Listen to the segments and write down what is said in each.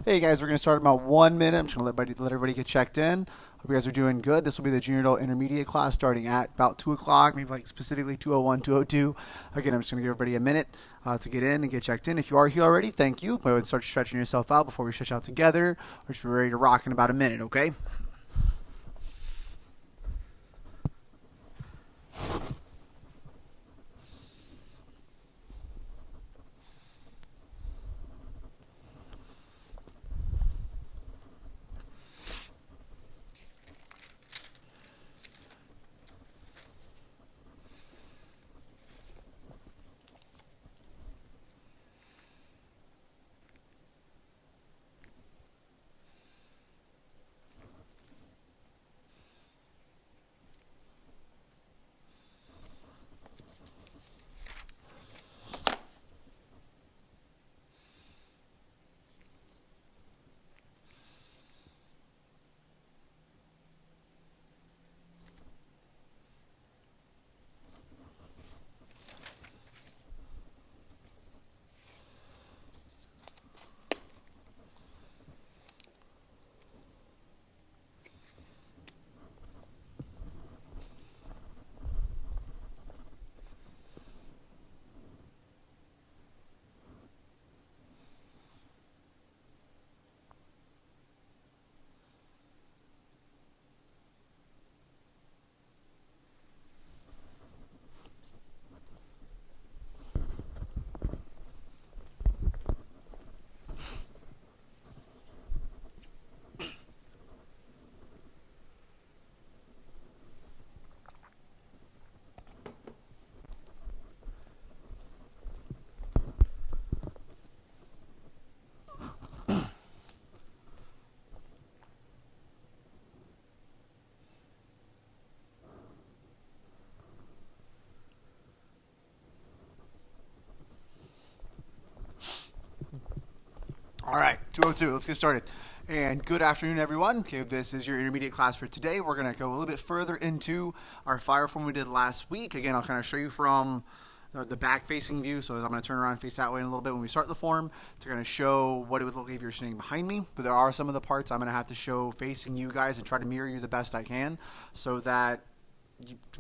Hey guys, we're going to start in about 1 minute. I'm just going to let everybody get checked in. Hope you guys are doing good. This will be the junior adult intermediate class starting at about 2 o'clock, maybe like specifically 2:01, 2:02. Again, I'm just going to give everybody a minute to get in and get checked in. If you are here already, thank you. Go ahead and start stretching yourself out before we stretch out together. We're just ready to rock in about a minute, okay? All right, 2:02. Let's get started. And good afternoon, everyone. Okay, this is your intermediate class for today. We're going to go a little bit further into our fire form we did last week. Again, I'll kind of show you from the back-facing view. So I'm going to turn around and face that way in a little bit when we start the form to kind of show what it would look like if you're standing behind me. But there are some of the parts I'm going to have to show facing you guys and try to mirror you the best I can so that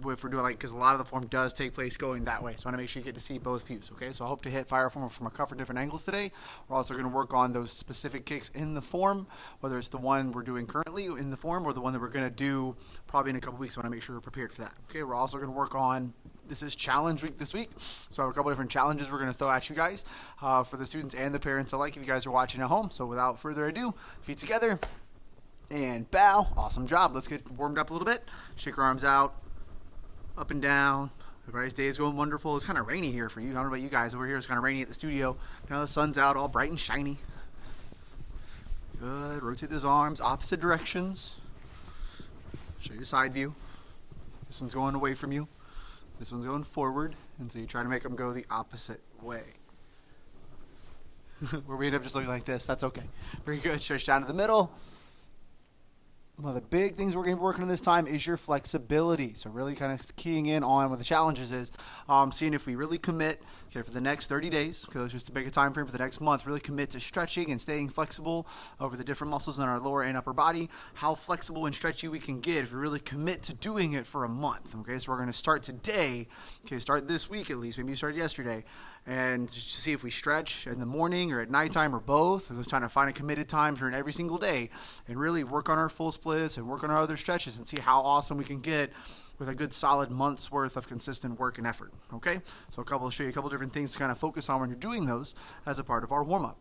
if we're doing because a lot of the form does take place going that way. So I want to make sure you get to see both views, okay? So I hope to hit fire form from a couple different angles today. We're also going to work on those specific kicks in the form, whether it's the one we're doing currently in the form or the one that we're going to do probably in a couple weeks. I want to make sure we're prepared for that, okay? We're also going to work on, this is challenge week this week, so I have a couple different challenges we're going to throw at you guys for the students and the parents alike if you guys are watching at home. So without further ado, feet together and bow. Awesome job. Let's get warmed up a little bit. Shake your arms out. Up and down. Everybody's day is going wonderful. It's kind of rainy here for you. I don't know about you guys. Over here it's kind of rainy at the studio. Now the sun's out all bright and shiny. Good. Rotate those arms opposite directions. Show you side view. This one's going away from you. This one's going forward. And so you try to make them go the opposite way. Where we end up just looking like this. That's okay. Very good. Stretch down to the middle. One of the big things we're going to be working on this time is your flexibility. So really kind of keying in on what the challenges is, seeing if we really commit for the next 30 days, because just to make a time frame for the next month, really commit to stretching and staying flexible over the different muscles in our lower and upper body, how flexible and stretchy we can get if we really commit to doing it for a month. Okay, so we're going to start today, start this week at least, maybe you started yesterday, and to see if we stretch in the morning or at nighttime or both. So we're trying to find a committed time during every single day and really work on our full splits and work on our other stretches and see how awesome we can get with a good solid month's worth of consistent work and effort. Okay, so I'll show you a couple different things to kind of focus on when you're doing those as a part of our warm-up.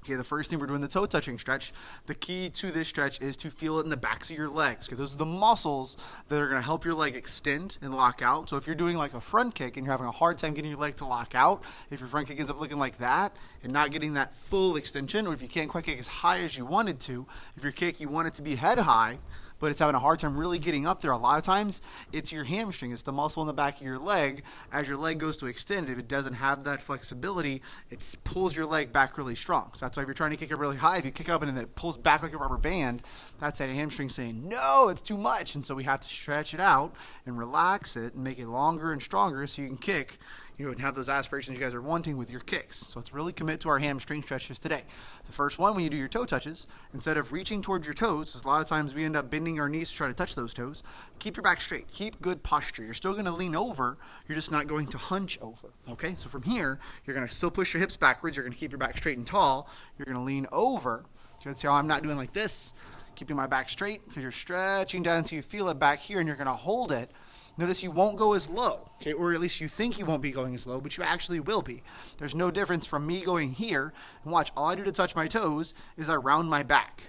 Okay, the first thing we're doing the toe touching stretch. The key to this stretch is to feel it in the backs of your legs, because those are the muscles that are going to help your leg extend and lock out. So if you're doing like a front kick and you're having a hard time getting your leg to lock out, if your front kick ends up looking like that and not getting that full extension, or if you can't quite kick as high as you wanted to, if your kick you want it to be head high, but it's having a hard time really getting up there, a lot of times it's your hamstring. It's the muscle in the back of your leg. As your leg goes to extend, if it doesn't have that flexibility, it pulls your leg back really strong. So that's why if you're trying to kick it really high, if you kick up and it pulls back like a rubber band, that's that hamstring saying, no, it's too much. And so we have to stretch it out and relax it and make it longer and stronger so you can kick and have those aspirations you guys are wanting with your kicks. So let's really commit to our hamstring stretches today. The first one, when you do your toe touches, instead of reaching towards your toes, because a lot of times we end up bending our knees to try to touch those toes, keep your back straight. Keep good posture. You're still going to lean over. You're just not going to hunch over. Okay? So from here, you're going to still push your hips backwards. You're going to keep your back straight and tall. You're going to lean over. You can see how I'm not doing like this, keeping my back straight, because you're stretching down until you feel it back here, and you're going to hold it. Notice you won't go as low, okay, or at least you think you won't be going as low, but you actually will be. There's no difference from me going here, and watch, all I do to touch my toes is I round my back.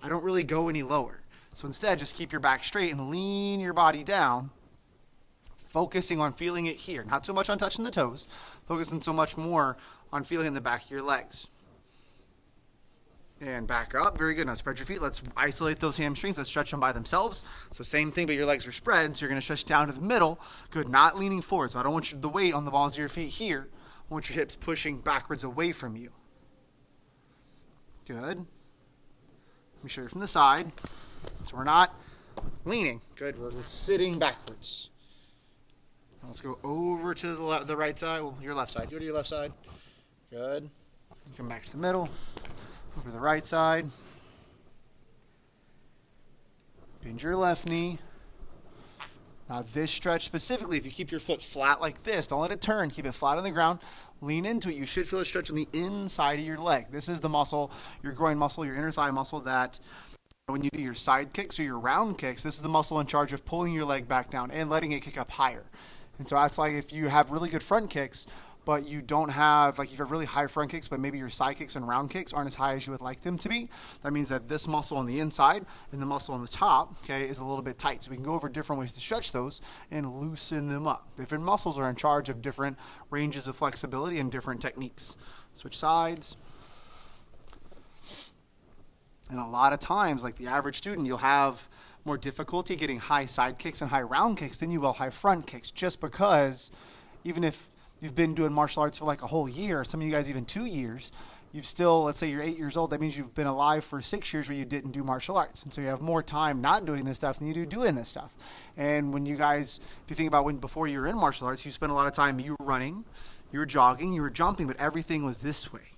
I don't really go any lower. So instead, just keep your back straight and lean your body down, focusing on feeling it here. Not so much on touching the toes, focusing so much more on feeling in the back of your legs. And back up. Very good. Now spread your feet. Let's isolate those hamstrings. Let's stretch them by themselves. So same thing, but your legs are spread. So you're going to stretch down to the middle. Good. Not leaning forward. So I don't want the weight on the balls of your feet here. I want your hips pushing backwards away from you. Good. Let me show you from the side. So we're not leaning. Good. We're sitting backwards. Now let's go over to the right side. Well, your left side. Go to your left side. Good. Come back to the middle. Over the right side. Bend your left knee. Now this stretch specifically, if you keep your foot flat like this, don't let it turn, keep it flat on the ground, lean into it. You should feel a stretch on the inside of your leg. This is the muscle, your groin muscle, your inner thigh muscle, that when you do your side kicks or your round kicks, this is the muscle in charge of pulling your leg back down and letting it kick up higher. And so that's like if you have really good front kicks, but you don't have, like if you have really high front kicks, but maybe your side kicks and round kicks aren't as high as you would like them to be, that means that this muscle on the inside and the muscle on the top, okay, is a little bit tight. So we can go over different ways to stretch those and loosen them up. Different muscles are in charge of different ranges of flexibility and different techniques. Switch sides. And a lot of times, like the average student, you'll have more difficulty getting high side kicks and high round kicks than you will high front kicks, just because even if you've been doing martial arts for like a whole year, some of you guys even 2 years, you've still, let's say you're 8 years old, that means you've been alive for 6 years where you didn't do martial arts. And so you have more time not doing this stuff than you do doing this stuff. And when you guys, if you think about when before you were in martial arts, you spent a lot of time, you were running, you were jogging, you were jumping, but everything was this way.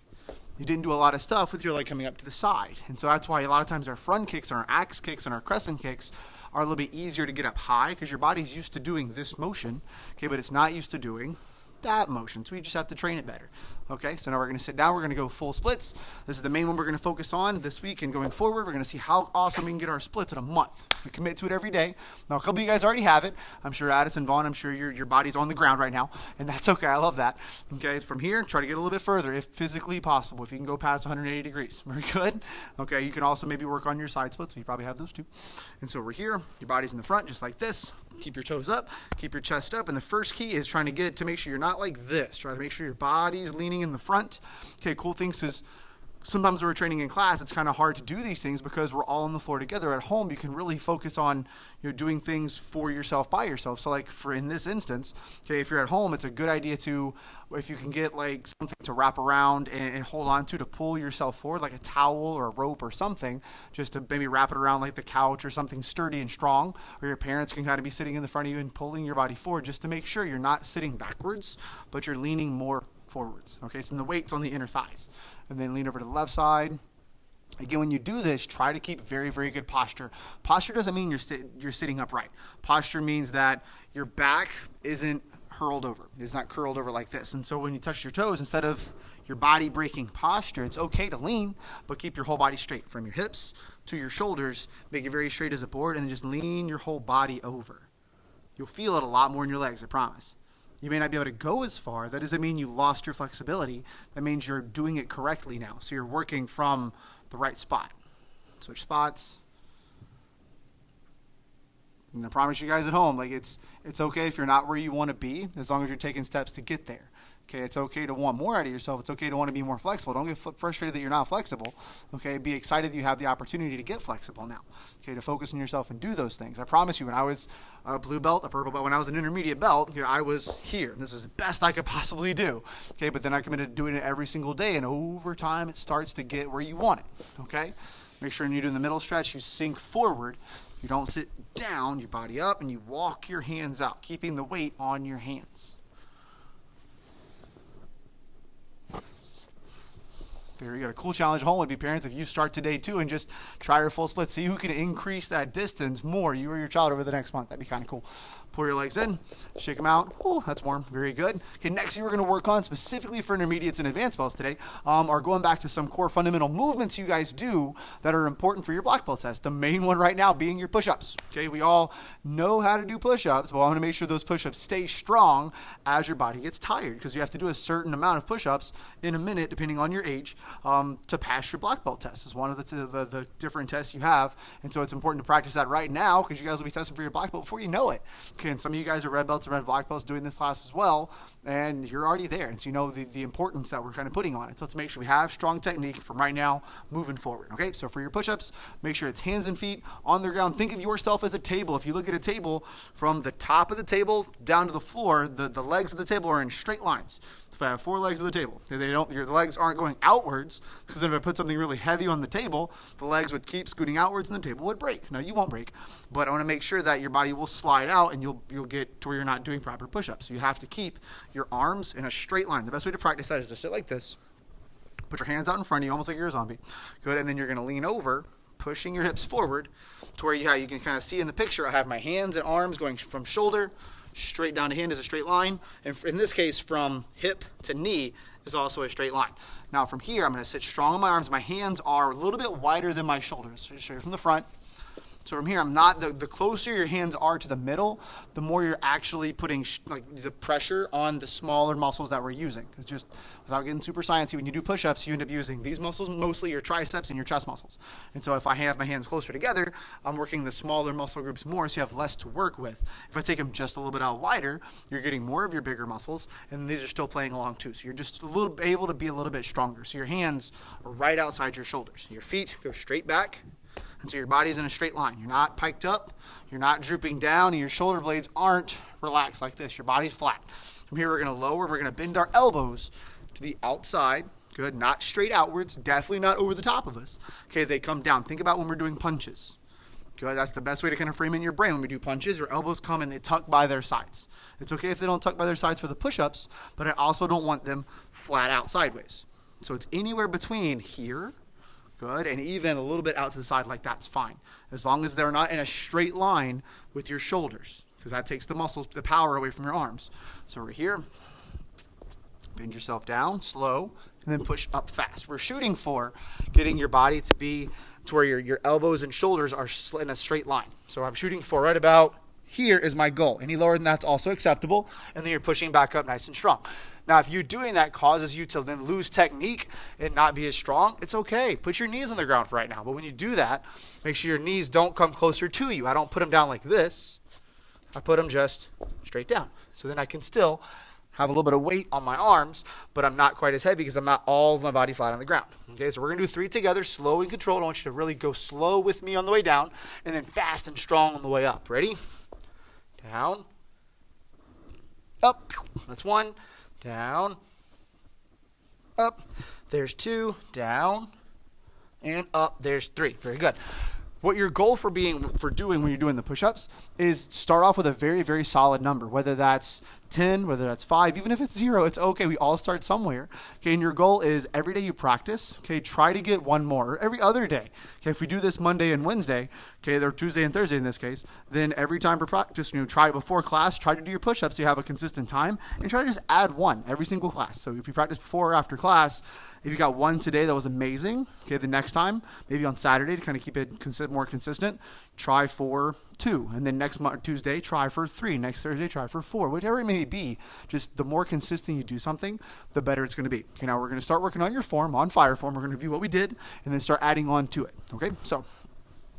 You didn't do a lot of stuff with your leg coming up to the side. And so that's why a lot of times our front kicks and our axe kicks and our crescent kicks are a little bit easier to get up high because your body's used to doing this motion, okay, but it's not used to doing that motion, so we just have to train it better. Okay, so now we're going to sit down. We're going to go full splits. This is the main one we're going to focus on this week and going forward. We're going to see how awesome we can get our splits in a month. We commit to it every day. Now, a couple of you guys already have it. I'm sure Addison, Vaughn, I'm sure your body's on the ground right now, and that's okay. I love that. Okay, from here, try to get a little bit further if physically possible. If you can go past 180 degrees. Very good. Okay, you can also maybe work on your side splits. You probably have those too. And so we're here. Your body's in the front just like this. Keep your toes up. Keep your chest up. And the first key is trying to get to make sure you're not like this. Try to make sure your body's leaning in the front. Okay, cool things is sometimes when we're training in class, it's kind of hard to do these things because we're all on the floor together. At home, you can really focus on doing things for yourself by yourself. So like for in this instance, okay, if you're at home, it's a good idea to, if you can get like something to wrap around and hold on to pull yourself forward, like a towel or a rope or something, just to maybe wrap it around like the couch or something sturdy and strong, or your parents can kind of be sitting in the front of you and pulling your body forward just to make sure you're not sitting backwards, but you're leaning more forwards. Okay, so the weight's on the inner thighs. And then lean over to the left side. Again, when you do this, try to keep very, very good posture. Posture doesn't mean you're sitting upright. Posture means that your back isn't hurled over. It's not curled over like this. And so when you touch your toes, instead of your body breaking posture, it's okay to lean, but keep your whole body straight from your hips to your shoulders. Make it very straight as a board, and then just lean your whole body over. You'll feel it a lot more in your legs, I promise. You may not be able to go as far. That doesn't mean you lost your flexibility. That means you're doing it correctly now. So you're working from the right spot. Switch spots. And I promise you guys at home, like it's okay if you're not where you want to be, as long as you're taking steps to get there. Okay, it's okay to want more out of yourself. It's okay to want to be more flexible. Don't get frustrated that you're not flexible. Okay, be excited that you have the opportunity to get flexible now. Okay, to focus on yourself and do those things. I promise you, when I was a blue belt, a purple belt, when I was an intermediate belt, I was here. This is the best I could possibly do. Okay, but then I committed to doing it every single day, and over time, it starts to get where you want it. Okay, make sure when you're doing the middle stretch, you sink forward. You don't sit down, your body up, and you walk your hands out, keeping the weight on your hands. Very good. A cool challenge at home would be, parents, if you start today too and just try your full split. See who can increase that distance more, you or your child, over the next month. That'd be kind of cool. Pull your legs in, shake them out. Oh, that's warm. Very good. Okay, next thing we're going to work on specifically for intermediates and advanced belts today are going back to some core fundamental movements you guys do that are important for your black belt test. The main one right now being your push-ups. Okay, we all know how to do push-ups, but I want to make sure those push-ups stay strong as your body gets tired, because you have to do a certain amount of push-ups in a minute, depending on your age, to pass your black belt test. It's one of the different tests you have, and so it's important to practice that right now, because you guys will be testing for your black belt before you know it. Okay, and some of you guys are red belts and red black belts doing this class as well, and you're already there, and so you know the importance that we're kind of putting on it. So let's make sure we have strong technique from right now moving forward. Okay, so for your push-ups, make sure it's hands and feet on the ground. Think of yourself as a table. If you look at a table, from the top of the table down to the floor, the legs of the table are in straight lines. If I have 4 legs of the table, your legs aren't going outwards, because if I put something really heavy on the table, the legs would keep scooting outwards and the table would break. Now, you won't break, but I want to make sure that your body will slide out and you'll get to where you're not doing proper push-ups. So you have to keep your arms in a straight line. The best way to practice that is to sit like this. Put your hands out in front of you, almost like you're a zombie. Good, and then you're going to lean over, pushing your hips forward to where you can kind of see in the picture. I have my hands and arms going from shoulder straight down to hand is a straight line. And in this case, from hip to knee is also a straight line. Now from here, I'm going to sit strong on my arms. My hands are a little bit wider than my shoulders. So just show you from the front. So from here, I'm not, the closer your hands are to the middle, the more you're actually putting the pressure on the smaller muscles that we're using. Because just without getting super sciencey, when you do push-ups, you end up using these muscles, mostly your triceps and your chest muscles. And so if I have my hands closer together, I'm working the smaller muscle groups more, so you have less to work with. If I take them just a little bit out wider, you're getting more of your bigger muscles, and these are still playing along too. So you're just able to be a little bit stronger. So your hands are right outside your shoulders. Your feet go straight back. And so your body's in a straight line. You're not piked up, you're not drooping down, and your shoulder blades aren't relaxed like this. Your body's flat. From here, we're going to lower, we're going to bend our elbows to the outside. Good, not straight outwards, definitely not over the top of us. Okay, they come down. Think about when we're doing punches. Good, that's the best way to kind of frame in your brain. When we do punches, your elbows come and they tuck by their sides. It's okay if they don't tuck by their sides for the push-ups, but I also don't want them flat out sideways. So it's anywhere between here, good, and even a little bit out to the side like that's fine. As long as they're not in a straight line with your shoulders, because that takes the muscles, the power away from your arms. So we're here, bend yourself down, slow, and then push up fast. We're shooting for getting your body to be to where your elbows and shoulders are in a straight line. So I'm shooting for right about here is my goal. Any lower than that's also acceptable, and then you're pushing back up nice and strong. Now, if you doing that causes you to then lose technique and not be as strong, it's okay. Put your knees on the ground for right now. But when you do that, make sure your knees don't come closer to you. I don't put them down like this. I put them just straight down. So then I can still have a little bit of weight on my arms, but I'm not quite as heavy because I'm not all of my body flat on the ground. Okay, so we're going to do 3 together, slow and controlled. I want you to really go slow with me on the way down and then fast and strong on the way up. Ready? Down. Up. That's 1. Down, up, there's 2, down, and up, there's 3. Very good. What your goal for doing when you're doing the push-ups is start off with a very, very solid number, whether that's 10, whether that's 5, even if it's 0, it's okay. We all start somewhere. Okay, and your goal is every day you practice, okay, try to get one more, or every other day. Okay, if we do this Monday and Wednesday, okay, or Tuesday and Thursday in this case, then every time for practice, try it before class, try to do your push-ups so you have a consistent time, and try to just add 1 every single class. So if you practice before or after class, if you got 1 today that was amazing, okay, the next time, maybe on Saturday to kind of keep it more consistent, try for 2. And then next Tuesday, try for 3. Next Thursday, try for 4. Whatever it may be, just the more consistent you do something, the better it's going to be. Okay, now we're going to start working on your form, on fire form. We're going to review what we did and then start adding on to it. Okay, so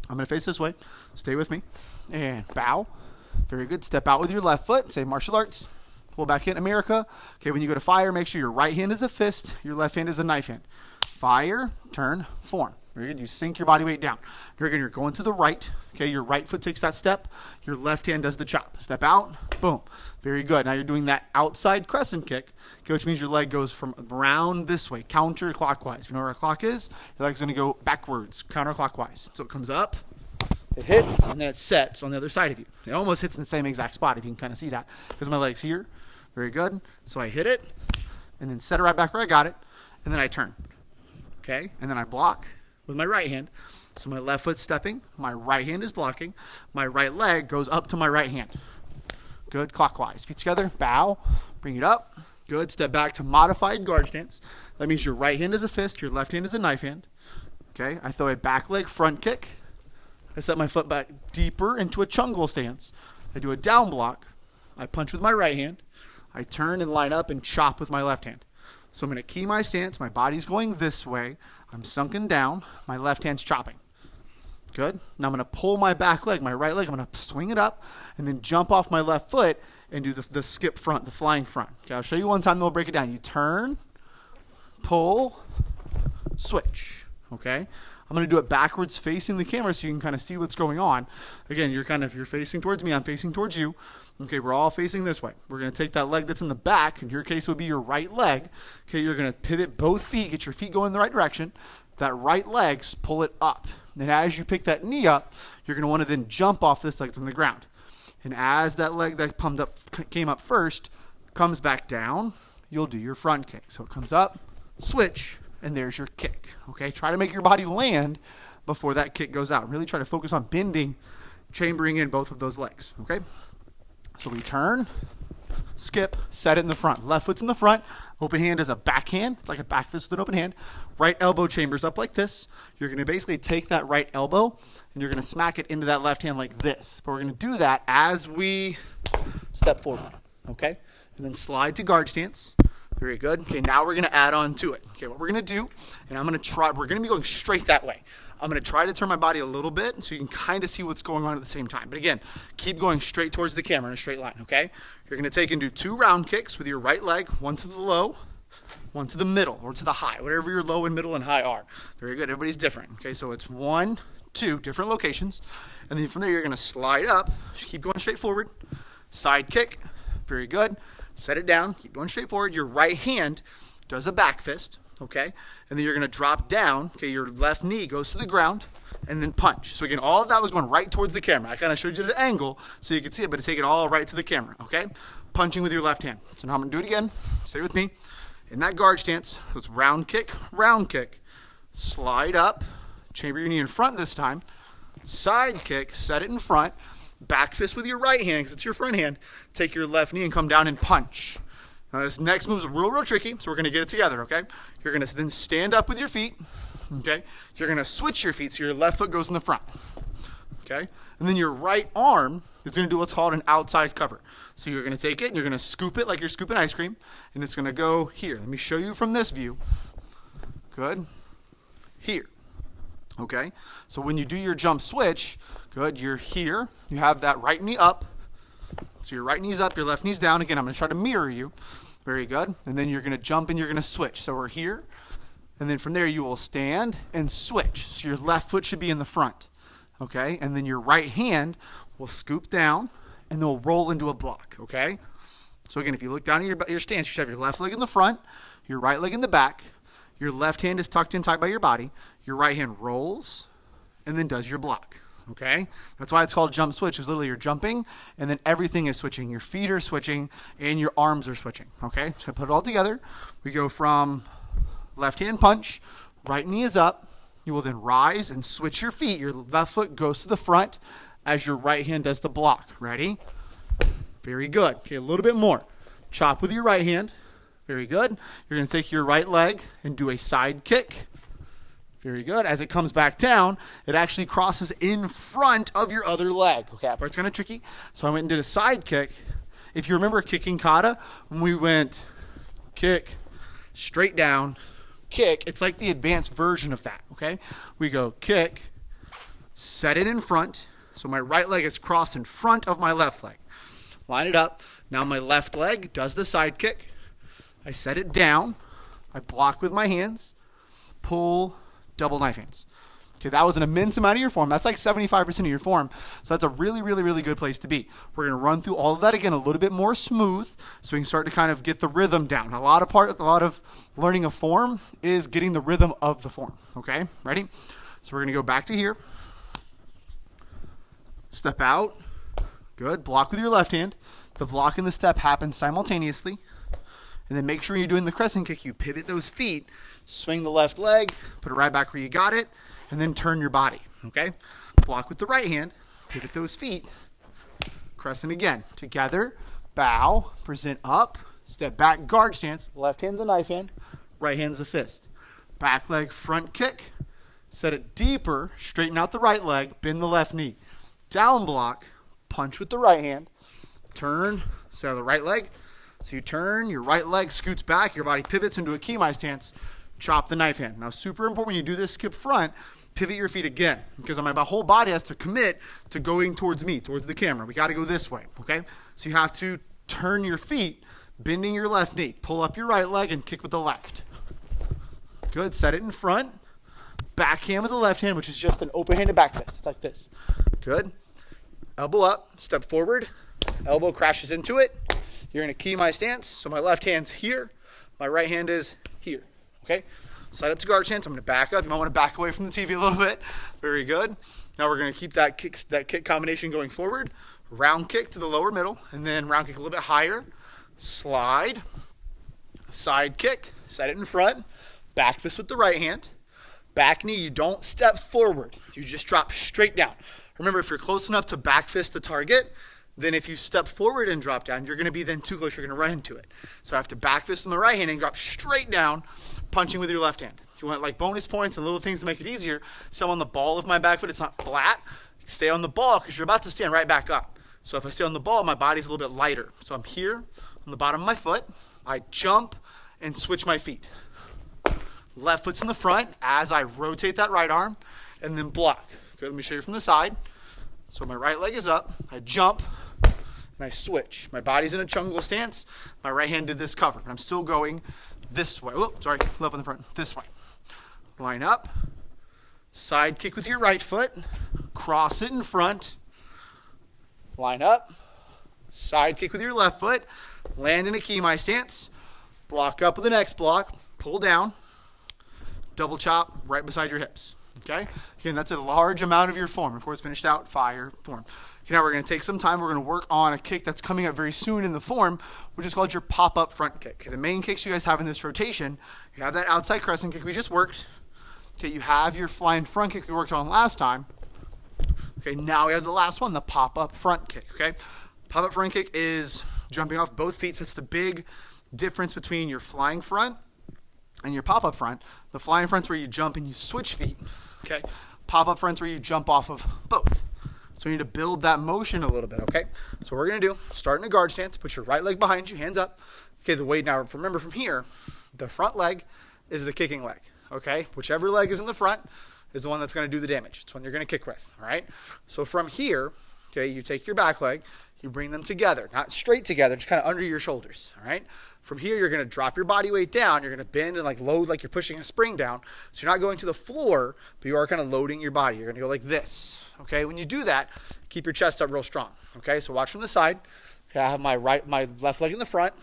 I'm going to face this way. Stay with me. And bow. Very good. Step out with your left foot. Say martial arts. Pull back in, America. Okay, when you go to fire, make sure your right hand is a fist, your left hand is a knife hand. Fire, turn, form. Very good. You sink your body weight down. You're going to the right. Okay, your right foot takes that step. Your left hand does the chop. Step out, boom. Very good. Now you're doing that outside crescent kick, okay, which means your leg goes from around this way, counterclockwise. If you know where a clock is, your leg's going to go backwards, counterclockwise. So it comes up, it hits, and then it sets on the other side of you. It almost hits in the same exact spot, if you can kind of see that, because my leg's here. Very good. So I hit it, and then set it right back where I got it, and then I turn. okay? And then I block with my right hand. So my left foot's stepping, my right hand is blocking, my right leg goes up to my right hand. Good, clockwise. Feet together, bow, bring it up. Good, step back to modified guard stance. That means your right hand is a fist, your left hand is a knife hand. Okay, I throw a back leg front kick. I set my foot back deeper into a chungle stance. I do a down block. I punch with my right hand. I turn and line up and chop with my left hand. So I'm going to key my stance. My body's going this way. I'm sunken down. My left hand's chopping. Good. Now I'm going to pull my back leg, my right leg. I'm going to swing it up and then jump off my left foot and do the skip front, the flying front. Okay, I'll show you one time, then we'll break it down. You turn, pull, switch. Okay. I'm going to do it backwards facing the camera so you can kind of see what's going on. Again, you're facing towards me, I'm facing towards you. Okay, we're all facing this way. We're going to take that leg that's in the back, in your case it would be your right leg. Okay, you're going to pivot both feet, get your feet going in the right direction. That right leg, pull it up. And as you pick that knee up, you're going to want to then jump off this leg that's on the ground. And as that leg that came up first comes back down, you'll do your front kick. So it comes up, switch, and there's your kick. Okay, try to make your body land before that kick goes out. Really try to focus on bending, chambering in both of those legs. Okay, so we turn, skip, set it in the front. Left foot's in the front. Open hand is a backhand. It's like a back fist with an open hand. Right elbow chambers up like this. You're going to basically take that right elbow and you're going to smack it into that left hand like this. But we're going to do that as we step forward. Okay, and then slide to guard stance. Very good. Okay, now we're going to add on to it. Okay, what we're going to do, and we're going to be going straight that way. I'm going to try to turn my body a little bit so you can kind of see what's going on at the same time. But again, keep going straight towards the camera in a straight line, okay? You're going to take and do 2 round kicks with your right leg, one to the low, one to the middle, or to the high, whatever your low and middle and high are. Very good. Everybody's different. Okay, so it's 1, 2, different locations. And then from there, you're going to slide up. Keep going straight forward. Side kick. Very good. Set it down. Keep going straight forward. Your right hand does a back fist, okay? And then you're going to drop down. Okay, your left knee goes to the ground and then punch. So again, all of that was going right towards the camera. I kind of showed you at an angle so you could see it, but take it all right to the camera, okay? Punching with your left hand. So now I'm going to do it again. Stay with me. In that guard stance, so it's round kick, slide up, chamber your knee in front this time, side kick, set it in front, back fist with your right hand because it's your front hand, take your left knee and come down and punch. Now this next move is real tricky, so we're going to get it together, okay? You're going to then stand up with your feet, okay? You're going to switch your feet so your left foot goes in the front, okay? And then your right arm is going to do what's called an outside cover. So you're going to take it and you're going to scoop it like you're scooping ice cream, and it's going to go here. Let me show you from this view. Good. Here. Okay? So when you do your jump switch, good, you're here. You have that right knee up. So your right knee's up, your left knee's down. Again, I'm going to try to mirror you. Very good. And then you're going to jump and you're going to switch. So we're here. And then from there you will stand and switch. So your left foot should be in the front. Okay? And then your right hand will scoop down and then we'll roll into a block. Okay? So again, if you look down at your stance, you should have your left leg in the front, your right leg in the back. Your left hand is tucked in tight by your body. Your right hand rolls and then does your block. Okay? That's why it's called jump switch. It's literally you're jumping and then everything is switching. Your feet are switching and your arms are switching. Okay? So put it all together. We go from left hand punch, right knee is up. You will then rise and switch your feet. Your left foot goes to the front as your right hand does the block. Ready? Very good. Okay, a little bit more. Chop with your right hand. Very good. You're going to take your right leg and do a side kick. Very good. As it comes back down, it actually crosses in front of your other leg. Okay, that part's kind of tricky. So I went and did a side kick. If you remember kicking kata, when we went kick, straight down, kick, it's like the advanced version of that, okay? We go kick, set it in front. So my right leg is crossed in front of my left leg. Line it up. Now my left leg does the side kick. I set it down. I block with my hands. Pull, double knife hands. Okay, that was an immense amount of your form. That's like 75% of your form. So that's a really, really, really good place to be. We're going to run through all of that again a little bit more smooth so we can start to kind of get the rhythm down. A lot of learning a form is getting the rhythm of the form. Okay, ready? So we're going to go back to here. Step out. Good. Block with your left hand. The block and the step happen simultaneously. And then make sure you're doing the crescent kick. You pivot those feet Swing the left leg, put it right back where you got it, and then turn your body, okay? Block with the right hand, pivot those feet, crescent again. Together, bow, present up, step back, guard stance. Left hand's a knife hand, right hand's a fist. Back leg, front kick, set it deeper, straighten out the right leg, bend the left knee. Down block, punch with the right hand, turn, so the right leg. So you turn, your right leg scoots back, your body pivots into a Kimai stance, chop the knife hand. Now, super important when you do this skip front, pivot your feet again, because my whole body has to commit to going towards me, towards the camera. We got to go this way, okay? So you have to turn your feet, bending your left knee. Pull up your right leg and kick with the left. Good, set it in front. Backhand with the left hand, which is just an open-handed back fist. It's like this. Good. Elbow up, step forward. Elbow crashes into it. You're in a Kimai stance, so my left hand's here. My right hand is here. Okay, side up to guard stance. I'm going to back up. You might want to back away from the TV a little bit. Very good. Now we're going to keep that kick combination going forward. Round kick to the lower middle, and then round kick a little bit higher. Slide, side kick, set it in front. Back fist with the right hand. Back knee, you don't step forward. You just drop straight down. Remember, if you're close enough to back fist the target, then if you step forward and drop down, you're going to be then too close, you're going to run into it. So I have to back fist on the right hand and drop straight down, punching with your left hand. If you want like bonus points and little things to make it easier, so on the ball of my back foot, it's not flat. Stay on the ball because you're about to stand right back up. So if I stay on the ball, my body's a little bit lighter. So I'm here on the bottom of my foot. I jump and switch my feet. Left foot's in the front as I rotate that right arm and then block. Good, let me show you from the side. So my right leg is up. I jump. And I switch. My body's in a chungle stance. My right hand did this cover. And I'm still going this way. Oh, sorry, left in the front. This way. Line up. Side kick with your right foot. Cross it in front. Line up. Side kick with your left foot. Land in a Kimai stance. Block up with the next block. Pull down. Double chop right beside your hips. Okay? Again, that's a large amount of your form. Of course, finished out, fire, form. Okay, now we're going to take some time. We're going to work on a kick that's coming up very soon in the form, which is called your pop-up front kick. Okay, the main kicks you guys have in this rotation, you have that outside crescent kick we just worked. Okay, you have your flying front kick we worked on last time. Okay, now we have the last one, the pop-up front kick. Okay, pop-up front kick is jumping off both feet. So it's the big difference between your flying front and your pop-up front. The flying front's where you jump and you switch feet. Okay, pop-up front's where you jump off of both. So you need to build that motion a little bit, okay? So what we're going to do, start in a guard stance, put your right leg behind you, hands up. Okay, the weight now, remember from here, the front leg is the kicking leg, okay? Whichever leg is in the front is the one that's going to do the damage. It's one you're going to kick with, all right? So from here, okay, you take your back leg, you bring them together, not straight together, just kind of under your shoulders, all right? From here, you're going to drop your body weight down. You're going to bend and like load like you're pushing a spring down. So you're not going to the floor, but you are kind of loading your body. You're going to go like this, okay? When you do that, keep your chest up real strong, okay? So watch from the side. Okay, I have my left leg in the front.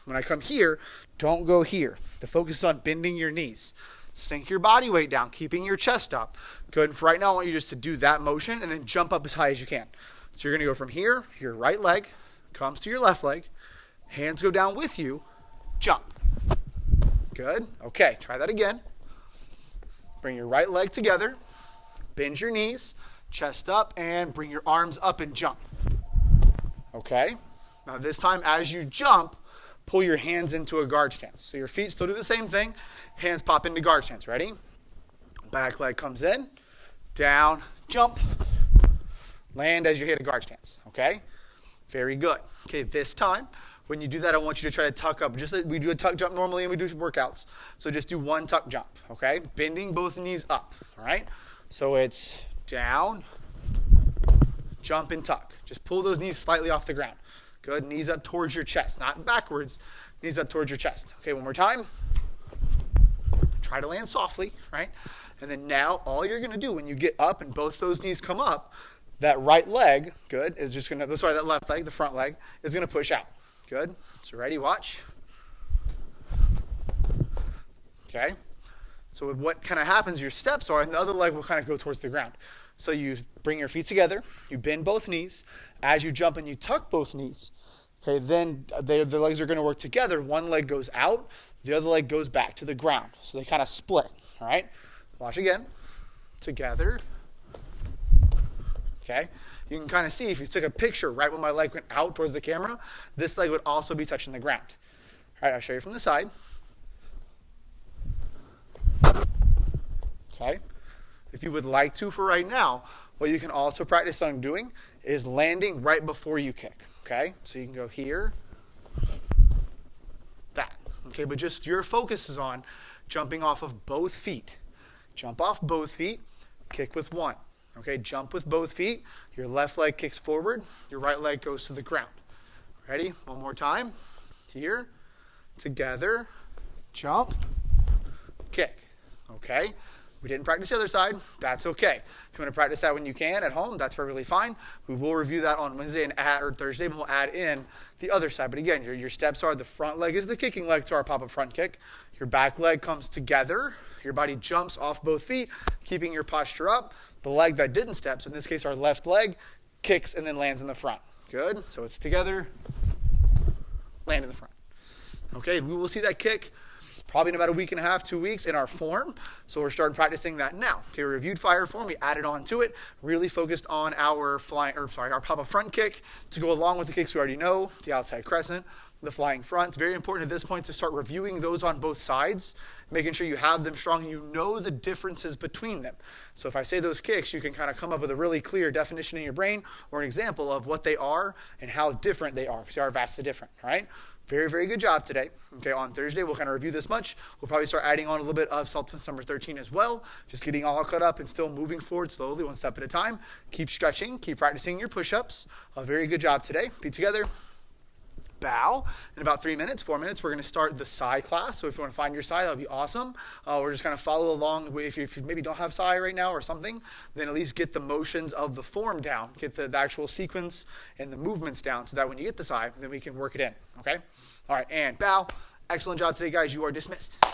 When I come here, don't go here. The focus is on bending your knees. Sink your body weight down, keeping your chest up. Good. And for right now, I want you just to do that motion and then jump up as high as you can. So you're going to go from here, your right leg comes to your left leg. Hands go down with you. Jump. Good. Okay, try that again. Bring your right leg together. Bend your knees, chest up, and bring your arms up and jump. Okay. Now this time, as you jump, pull your hands into a guard stance. So your feet still do the same thing. Hands pop into guard stance. Ready? Back leg comes in. Down. Jump. Land as you hit a guard stance. Okay? Very good. Okay, this time, when you do that, I want you to try to tuck up. Just like we do a tuck jump normally and we do workouts. So just do one tuck jump. Okay? Bending both knees up. All right? So it's down, jump, and tuck. Just pull those knees slightly off the ground. Good. Knees up towards your chest. Not backwards. Knees up towards your chest. Okay, one more time. Try to land softly, right? And then now all you're going to do when you get up and both those knees come up, that right leg, good, is just going to, that left leg, the front leg, is going to push out. Good. So ready, watch. Okay. So what kind of happens, your steps are, and the other leg will kind of go towards the ground. So you bring your feet together, you bend both knees. As you jump and you tuck both knees, Okay, then the legs are going to work together. One leg goes out, the other leg goes back to the ground. So they kind of split, all right? Watch again. Together. Okay? You can kind of see if you took a picture right when my leg went out towards the camera, this leg would also be touching the ground. All right, I'll show you from the side. Okay? If you would like to for right now, what you can also practice on doing is landing right before you kick. Okay? So you can go here, that. Okay, but just your focus is on jumping off of both feet. Jump off both feet, kick with one. Okay, jump with both feet. Your left leg kicks forward, your right leg goes to the ground. Ready? One more time. Here, together, jump, kick. Okay? We didn't practice the other side. That's okay. If you want to practice that when you can at home, that's perfectly fine. We will review that on Wednesday or Thursday, and we'll add in the other side. But again, your steps are the front leg is the kicking leg to our pop-up front kick. Your back leg comes together. Your body jumps off both feet, keeping your posture up. The leg that didn't step, so in this case our left leg, kicks and then lands in the front. Good. So it's together, land in the front. Okay, we will see that kick probably in about a week and a half, 2 weeks in our form. So we're starting practicing that now. Okay, we reviewed fire form, we added on to it, really focused on our our pop-up front kick to go along with the kicks we already know, the outside crescent, the flying front. It's very important at this point to start reviewing those on both sides, making sure you have them strong and you know the differences between them. So if I say those kicks, you can kind of come up with a really clear definition in your brain or an example of what they are and how different they are, because they are vastly different, all right? Very, very good job today. Okay, on Thursday, we'll kind of review this much. We'll probably start adding on a little bit of self-defense number 13 as well, just getting all caught up and still moving forward slowly, one step at a time. Keep stretching, keep practicing your push-ups. A very good job today. Feet together. Bow. In about 4 minutes, we're going to start the Sai class. So if you want to find your Sai, that would be awesome. We're just going to follow along. If you maybe don't have Sai right now or something, then at least get the motions of the form down. Get the actual sequence and the movements down so that when you get the Sai, then we can work it in. Okay? All right, and bow. Excellent job today, guys. You are dismissed.